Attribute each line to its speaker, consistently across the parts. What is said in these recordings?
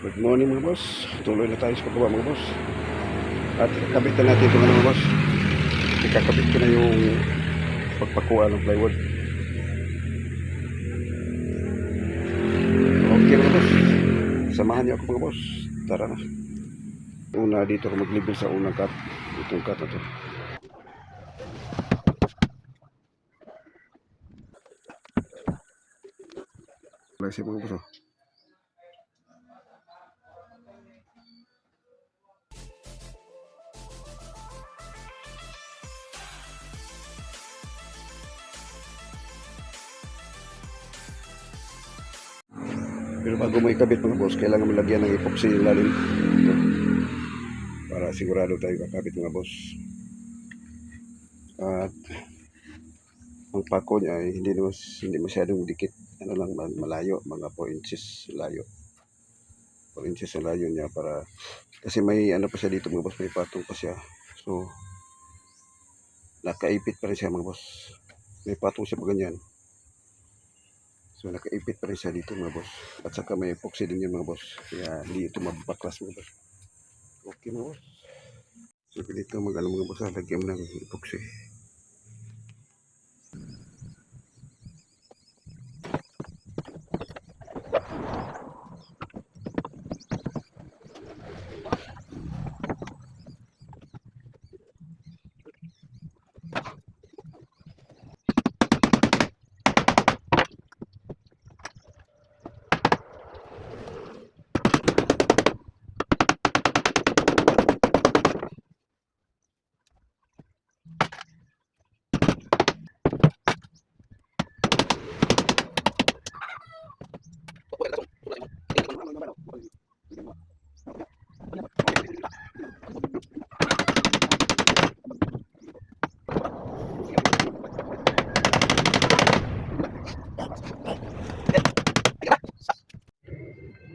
Speaker 1: Good morning mga boss. Tuloy na tayo sa paggawa mga boss. At ikakabit na natin ito mga boss. Ikakabit ko na yung pagpakuha ng plywood. Okay mga boss. Samahan niyo ako mga boss. Tara na. Una dito ako mag-level sa unang cut. Itong cut na ito. Klase mga boss oh. Pero bago mo ikabit mga boss, kailangan mo lagyan ng epoxy yung lalim. Ito. Para sigurado tayo kakabit mga boss. At ang pako niya ay hindi masyadong dikit. Ano lang malayo, mga 4 inches layo. 4 inches ang layo niya para kasi may ano pa siya dito mga boss, may patong pa siya. So nakaipit pa rin siya mga boss. May patong siya pa ganyan. So nakaipit pa rin siya dito mga boss. At saka may epoxy din yun mga boss. Kaya hindi ito mabaklas mga boss. Okay mga boss. So dito mag-ano mga boss, lagyan ng epoxy.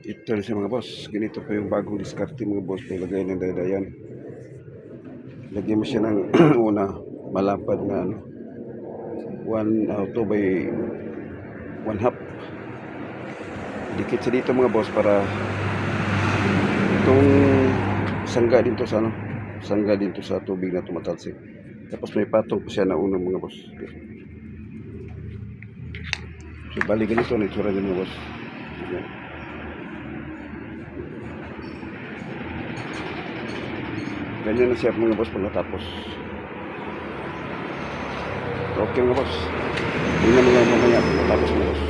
Speaker 1: Ito na siya mga boss. Ganito pa yung bagong diskarte mga boss. Paglagay ng daydayan. Lagyan mo siya ng una malapad na ano, 2 by 1/2. Dikit sa dito mga boss para itong sangga dito sa ano, sangga dito sa tubig na tumatalsik. Tapos may patong pa siya na unang mga boss. So bali ganito na itsura din mga boss. Yan. Ganyan na siya mga boss pag natapos. Okay mga boss. Tingnan mo lang mamaya pag natapos mga boss.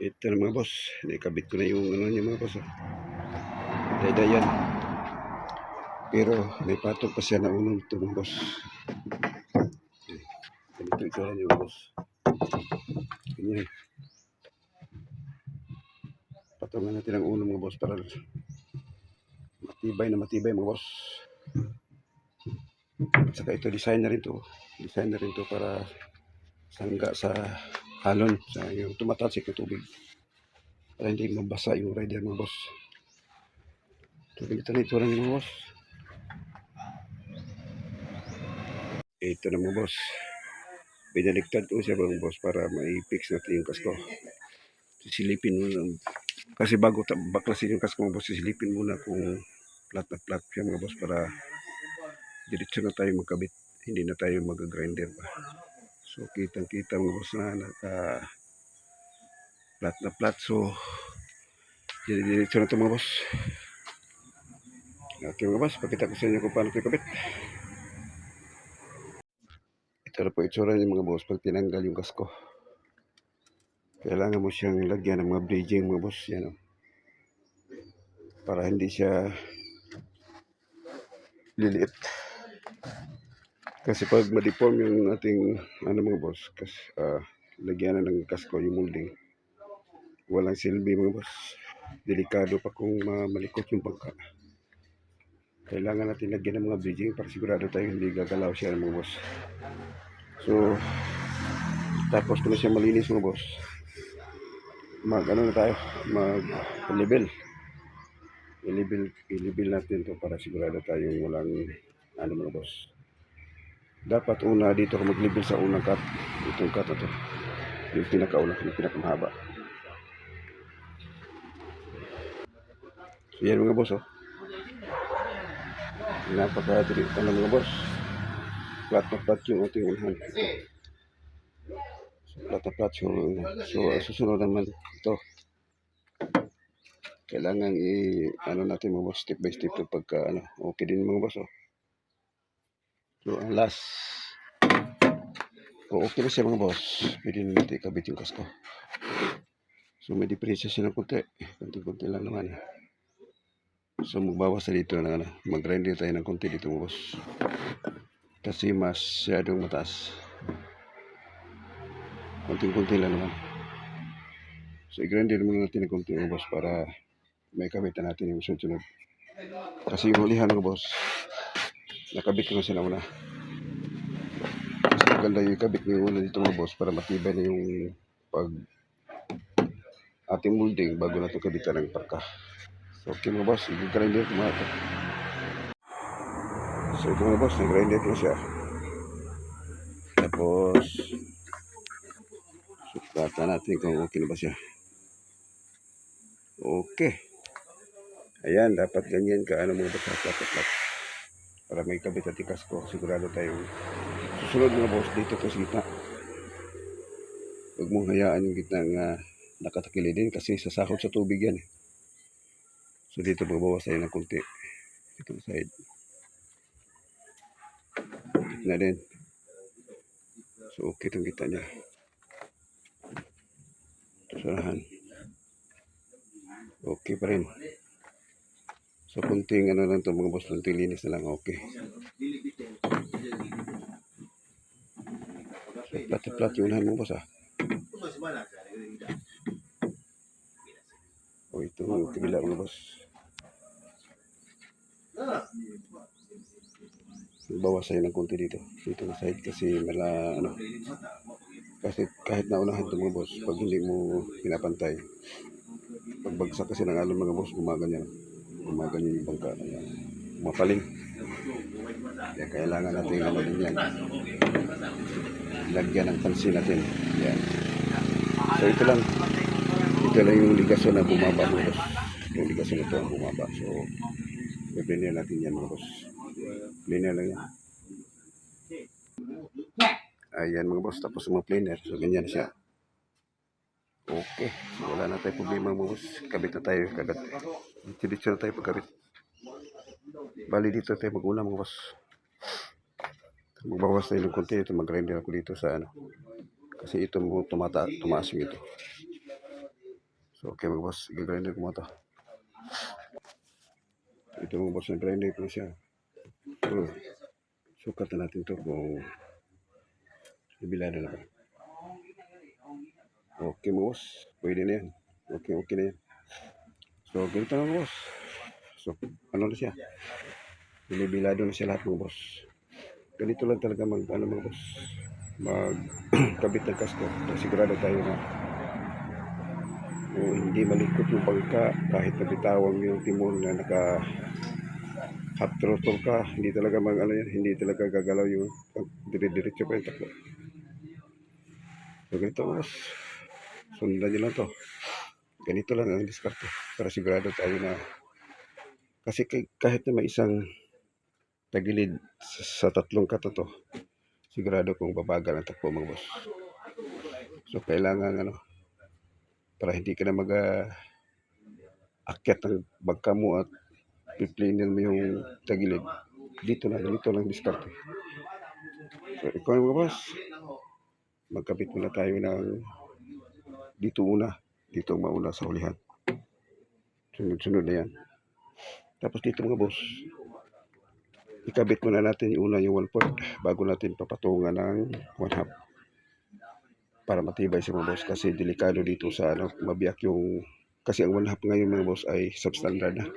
Speaker 1: Ito na mga boss. Naikabit ko na yung ano niya mga boss. Daydayan. Pero may patong pa siya na unang ito mga boss. Ganito itsura niya mga boss. Ganyan. Patungan natin ang unang mga boss para matibay mga boss. At saka ito design na rin to para sangga sa halon sa yung tumatalsik ng tubig para hindi mabasa yung rider mga boss. So ganito na ito rin mga boss. Ito na mga boss, binaligtad ko siya mga boss para mai-fix natin yung kasko. Sisilipin muna kasi bago baklasin yung kasko mga boss, sisilipin muna kung flat na flat siya mga boss para diretso na tayo magkabit, hindi na tayo mag-grinder pa. So kitang kita mga boss na naka flat na flat. So diretso na ito mga boss. Okay mga boss, pakita ko sa inyo kung paano ito ikabit. Ito na po itsura niya mga boss pag tinanggal yung kasko. Kailangan mo siyang lagyan ng mga bridging mga boss. Yan o. Para hindi siya liliit. Kasi pag ma-deform yung ating ano mga boss, kasi lagyan na ng kasko yung molding, walang silbi mga boss. Delikado pa kung malikot yung bangka. Kailangan natin lagyan ng mga bridging para sigurado tayo hindi gagalaw siya mga boss. So tapos kung na siya malinis mga boss, ano na tayo, mag-level. I-level natin to para sigurado tayong walang ano mga boss. Dapat una dito ako mag-level sa unang cut. Itong cut na to, yung pinakauna, yung pinakamahaba. Yan mga boss, oh. Napakadali pa ng mga boss. Flat na flat yung ating unahan. So, flat na flat. So susunod naman ito. Kailangan ano natin mga boss, step by step to pagka ano, okay din mga boss, oh. So ang last. So okay na siya mga boss. Pwede na natin ikabit yung kasko. So may diferensya siya ng konti. Konti-konti lang naman. So magbawas na dito na ano, mag-grind din tayo ng konti dito mga boss. Kasi masyadong mataas. Konting-konti lang naman. So i-grind din muna natin ng konti mga boss para may kabitan natin yung sunod-sunod. Kasi yung hulihan mga boss, nakabit ko na sila muna. Mas maganda yung ikabit yung una dito mga boss para matibay na yung pag ating molding bago na ito kabitan ng parka. So okay mga boss, i-grinder ko mga ito. So ito mga boss, nag-grinder ko siya. Tapos suklatan natin kung okay na ba siya. Okay. Ayan, dapat ganyan ka ano mga boss, flat. Para may kabit at ikas ko, sigurado tayong susunod mga boss dito sa gitna. Huwag mong hayaan yung gitna nga nakatakili din kasi sasakot sa tubig yan. So dito magbawas tayo ng kunti. Dito sa side. Gitna din. So okay itong gitna niya. Sarahan. Okay pa rin. So kunting ano lang to mga boss, kunting linis na lang, okay. So plat yung unahan mga boss ah. O ito yung kabila mga boss. Bawas tayo ng konti dito na side kasi ano, kasi kahit naunahan ito mga boss, pag hindi mo pinapantay, pagbagsak kasi ng alon mga boss, gumaganyan yung bangka, mapaling. Kaya kailangan natin ano din yan, lagyan ng pansin natin yan. So ito lang yung ligasyon na bumaba mga boss, yung ligasyon na ito ang bumaba. So i-blender natin yan mga boss, blender lang yan. Ayan mga boss, tapos mga planer. So ganyan siya. Okay. So wala na tayo problema mga boss. Kabit na tayo kagad. Dito na tayo pagkabit. Bali dito tayo mag-una mga boss. Magbawas tayo ng konti. Ito mag-grinder ako dito sa ano. Kasi ito mo tumaas yung ito. So okay mga boss. I-grinder ko mo ito. Ito mga boss, nag-grinder ko na siya. So, sukat na natin ito kung ibilado na ba. Okay mga boss, pwede na yan. Okay na yan. So ganito na mga boss. So ano na siya, binibilado na siya lahat mga boss. Ganito lang talaga mga boss, magkabit ng kasko. Sigurado tayo na hindi malikot yung bangka kahit nabitawan yung timon na naka half throttle ka, hindi talaga hindi talaga gagalaw yung dire-diretso pa yung takbo. So ganito mga boss, sundan nyo lang to. Ganito lang ang diskarte para sigurado tayo na, kasi kahit na may isang tagilid sa tatlong kata to, sigurado kung babagal ang takbo mga boss. So kailangan para hindi ka na akyat ng bangka mo at piplinin mo yung tagilid, dito lang diskarte. So ikaw mga boss, magkabit muna tayo ng dito mauna sa hulihan. Sunod na yan. Tapos dito mga boss, ikabit muna natin yung una yung 1/4 bago natin papatungan ng 1/2 para matibay siya mga boss, kasi delikado dito sa mabiyak yung, kasi ang 1/2 ngayon mga boss ay substandard na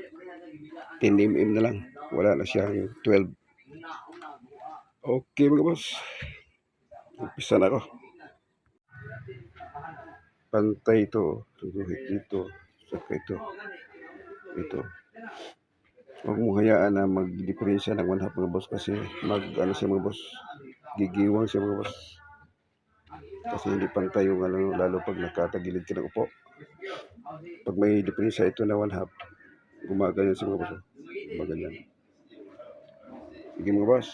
Speaker 1: 10 mm na lang, wala na siyang 12. Okay mga boss, umpisa na ako. Pantay ito, dito, saka ito. Huwag mo hayaan na mag-diferensya ng 1/2 mga boss, kasi siya mga boss, gigiwang siya mga boss. Kasi hindi pantay yung lalo pag nakatagilid ka ng upo. Pag may diferensya ito na 1/2, Gumaganyan si mga boss. Gumaganyan. Sige mga boss.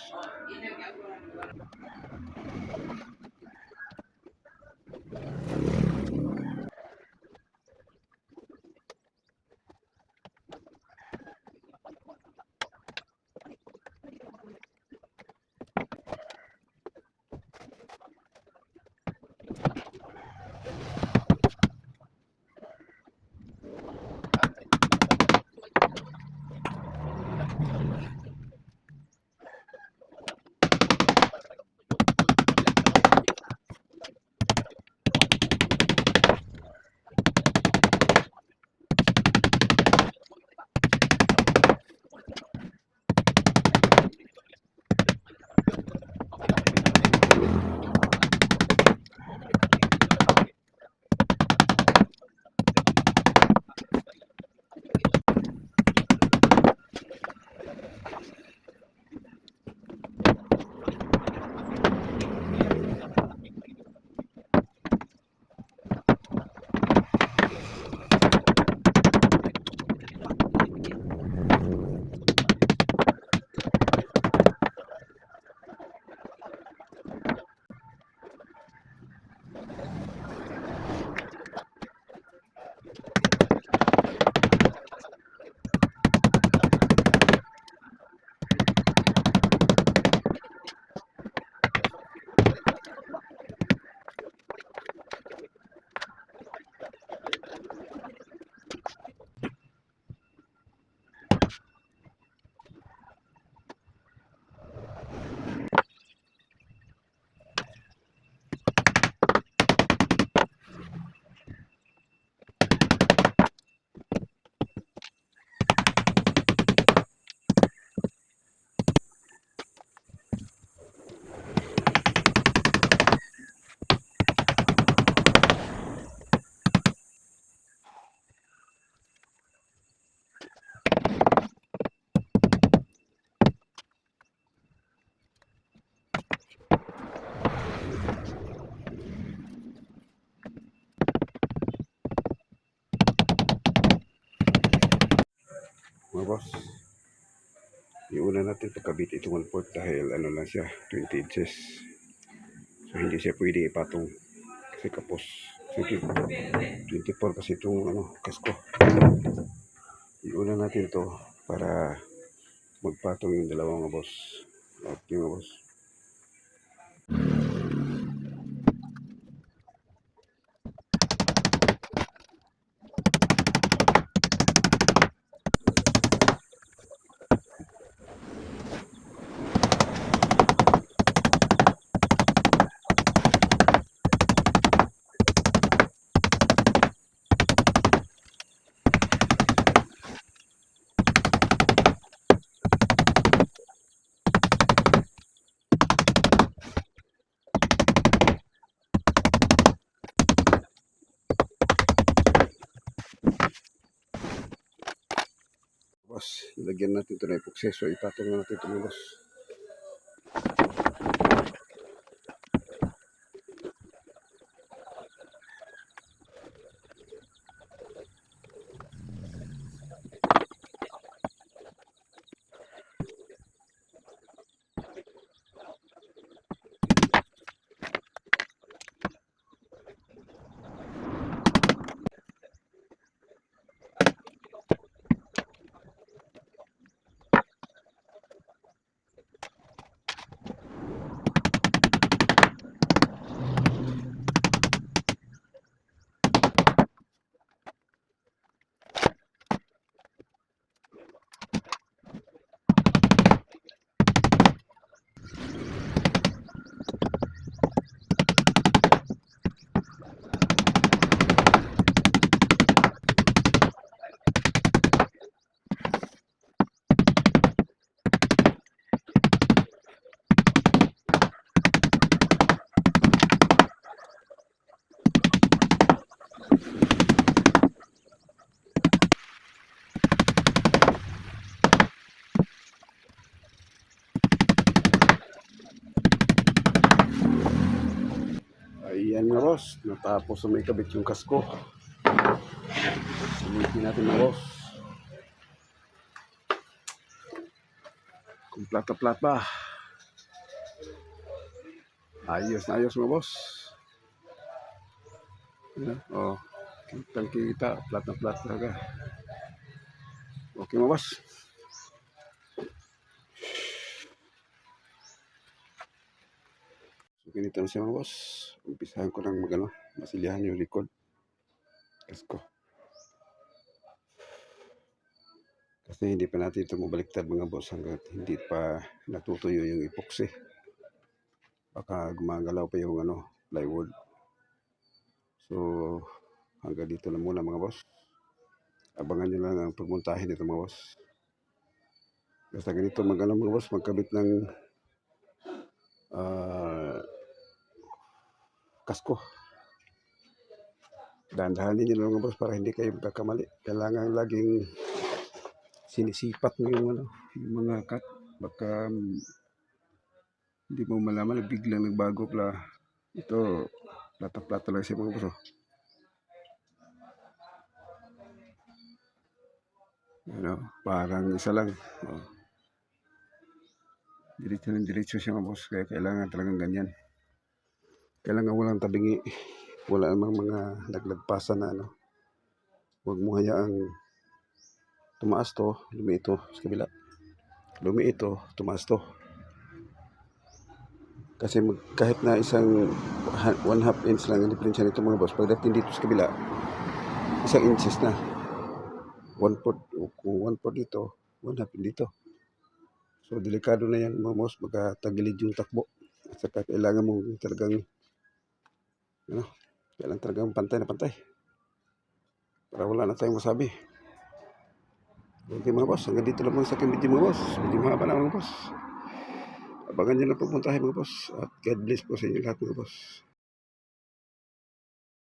Speaker 1: Mga boss. Iuna natin pagkabit itong 1/4 dahil ano lang siya, 20 inches. So hindi siya pwede ipatong kasi kapos. Sige, 24 kasi itong ano, kasko. Iuna natin to para magpatong yung dalawang mga boss. Okay mga boss. Boss, ilagyan natin ito na epoxy. So ipatong na natin ito mga boss. Ayan nga boss, natapos na may kabit yung kasko. Sulitin natin mga boss. Kung plata-plat ba? Ayos na ayos mga boss. Yan, oh, kitang kita, plat na plat talaga. Okay mga boss. So ganito na siya mga boss. Umpisahan ko ng magano, masilyahan yung likod. Kasko. Kasi hindi pa natin ito mabaliktad mga boss hanggat hindi pa natutuyo yung epoxy. Baka gumagalaw pa yung ano, plywood. So hanggang dito lang muna mga boss. Abangan nyo lang ang pagmontahe nito mga boss. Basta ganito magano mga boss, magkabit ng kasko. Dahan-dahanin nyo lang mga boss para hindi kayo magkakamali. Kailangan laging sinisipat mo yung, ano, yung mga cut. Baka hindi mo malaman, biglang nagbago pala. Ito, plata-plata lang siya mga boss. Ano, parang isa lang. Oh. Diretso ng diretso siya mga boss. Kaya kailangan talagang ganyan. Kailangan walang tabingi. Wala namang mga naglagpasan na ano. Huwag mo hayaang tumaas to, lumiit to sa kabila. Lumiit to, tumaas to. Kasi kahit na isang 1/2 inch lang ang diferensya nito mga boss, pagdating dito sa kabila, 1 inches na. 1/4, kung 1/4 dito, 1/2 dito. So delikado na yan mga boss, baka tagilid yung takbo. At saka kailangan mo talagang ano, kailangan talagang pantay na pantay. Para wala na tayong masabi. Okay mga boss, hanggang dito lang muna sa aking video mga boss. Medyo mahaba na mga boss. Abangan nyo lang pagpuntahin mga boss. At God bless po sa inyo lahat mga boss.